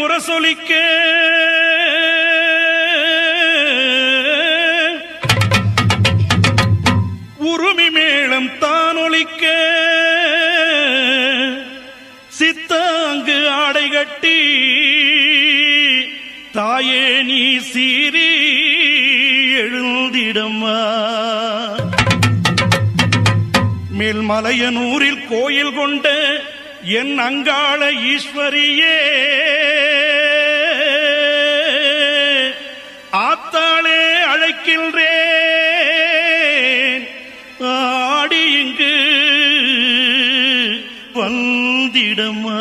முரசொலிக்க உருமி மேளம் தானொலிக்க சித்தாங்கு ஆடை கட்டி தாயே நீ சீறி எழுந்திடம்மா. மேல்மலையனூரில் கோயில் கொண்ட என் அங்காள ஈஸ்வரியே, ஆத்தாளே அழைக்கின்றேன் ஆடி இங்கு வந்திடம்மா.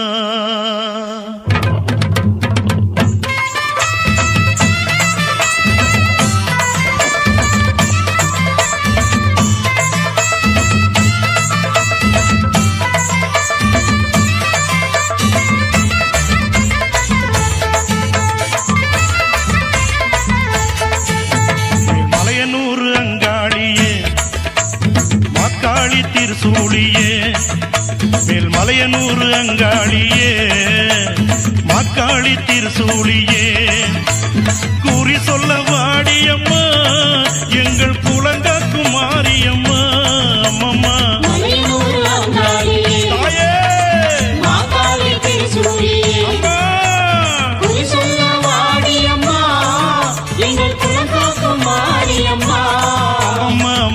திருசூழியே மேல்மலையனூர் அங்காளியே மாக்காளி திருசூழியே கூறி சொல்ல வாடியம்மா எங்கள் குலங்காக்கும் மாரியம்மா. அம்மம்மா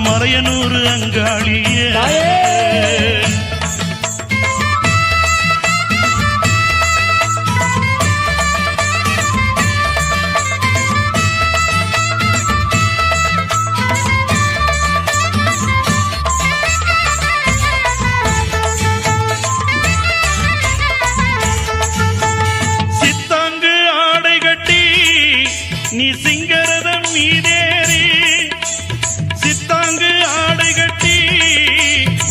மலையனூர் அங்காளியே. சித்தாங்கு ஆடை கட்டி நீ சிங்கரதம் மீதேறி, சித்தாங்கு ஆடை கட்டி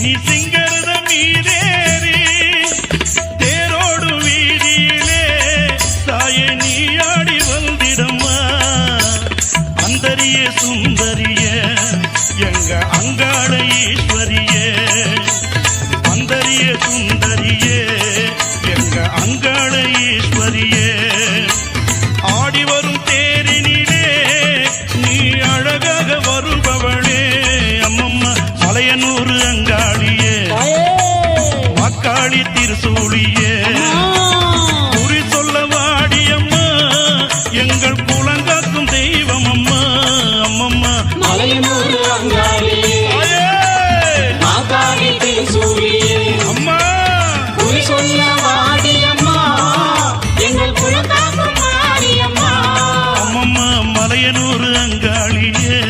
நீ சிங்கரதம் மீதேறி தேரோடு வீதியிலே தாயே நீ ஆடி வந்திடம்மா. அந்தரிய சுந்தரிய எங்க அங்காள ஈஸ்வரியே, அந்தரிய சுந்தரியே எங்க அங்காள ஈஸ்வரியே, ஆடி வரும் தேரினிலே நீ அழகாக வருபவளே. அம்மம்மா மலையனூர் அங்காளியே மாக்காளி திருசூழியே குறி சொல்ல வாடியம்மா எங்கள் குலங்காக்கும் தெய்வம் அம்மா. அம்மம்மா மலையனூர் அங்காளியே மாக்காளி திருசூழியே அம்மா குறி சொல்ல வாடியம்மா எங்கள் குலங்காக்கும் மாரியம்மா. அம்மம்மா மலையனூர் அங்காளியே.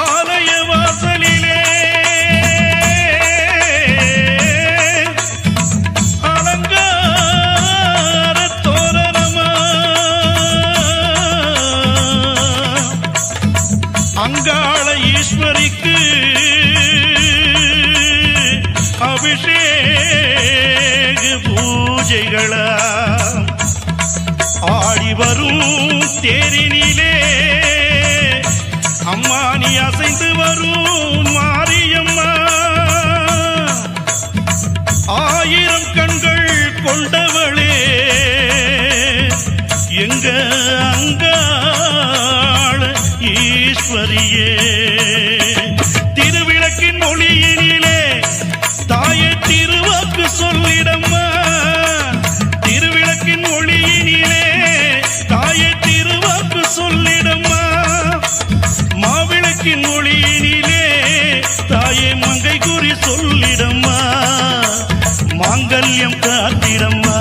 ஆலய வாசலிலே அலங்கார தோரணமா அங்காள ஈஸ்வரிக்கு அபிஷேக பூஜைகளா ஆடி வரும் தேரினிலே அம்மா நீ அசைந்து வரும் மாரியம்மா. ஆயிரம் கண்கள் கொண்டவளே எங்க அங்காள ஈஸ்வரியே, திருவிளக்கின் ஒளியினிலே தாயே திருவாக்கு சொல்லிடம்மா. திருவிளக்கின் ஒளியினிலே தாயே திருவாக்கு சொல்லிடம்மா. மாவிளக்கின் ஒளியினிலே தாயே மங்கை குறி சொல்லிடம்மா. மாங்கல்யம் காத்திடம்மா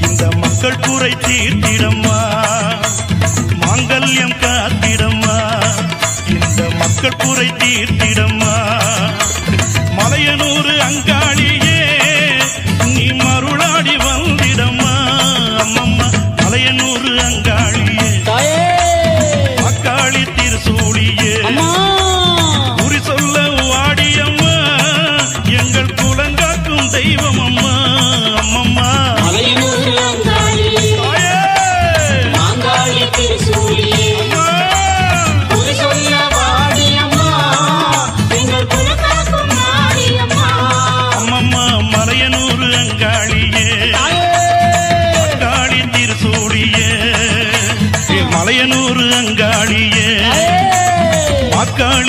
இந்த மக்கள் குறை தீர்த்திடம்மா. மாங்கல்யம் காத்திடம்மா இந்த மக்கள் குறை தீர்த்திடம்மா. மலையனூர் அங்காளியே நீ மருளாடி வந்திடம்மா. அம்மம்மா மலையனூர் அங்காளியே மாக்காளி திருசூழியே குறி சொல்ல வாடியம்மா எங்கள் குலங்க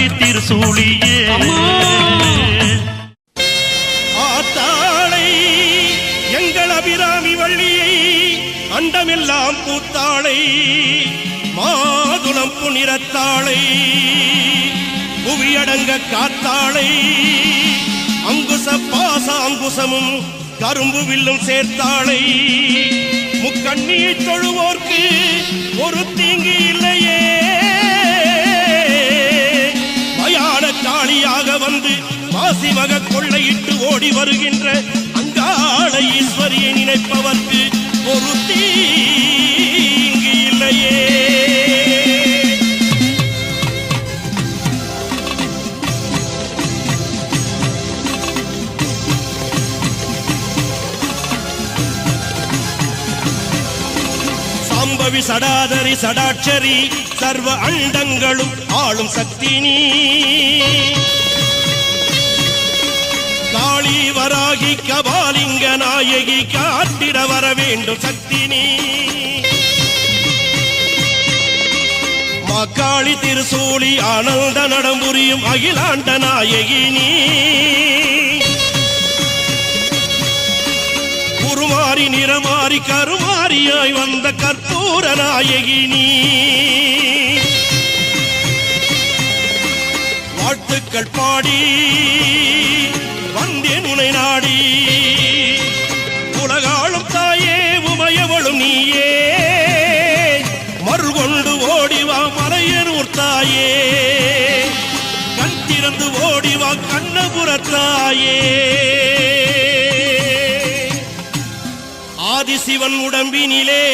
மகாகாளி திருசூழியே ஆத்தாளை எங்கள் அபிராமி வள்ளியை அண்டமெல்லாம் பூத்தாளை மாதுளம் புனிரத்தாளை புவியடங்க காத்தாளை அங்குச பாச அங்குசமும் கரும்பு வில்லும் சேர்த்தாளை முக்கண்ணியை தொழுவோர்க்கு ஒரு தீங்கு இல்லையே மயான காளியாக வந்து மாசிமக கொள்ளையிட்டு ஓடி வருகின்ற அங்காள ஈஸ்வரியை நினைப்பவர்க்கு ஒரு தீங்கு இல்லையே சாம்பவி சடாதரி சடாட்சரி சர்வ அண்டங்களும் ஆளும் சக்தி நீ காளி வராகி கபாலிங்க நாயகி காத்திட வர வேண்டும் சக்தி நீ மக்காளி திருசூலி ஆனந்த நடம்புரியும் அகிலாண்ட நாயகி நீ குருமாரி நிறமாரி கருமாரியாய் வந்த கற்பூர நாயகி நீ வாழ்த்துக்கள் பாடி வந்தேன் உனை நாடி உலகாளும் தாயே உமையவளும் நீயே மறுகொண்டு ஓடிவா மலையனூர் தாயே கண் திறந்து ஓடிவா கண்ணபுரத்தாயே ஆதிசிவன் உடம்பினிலே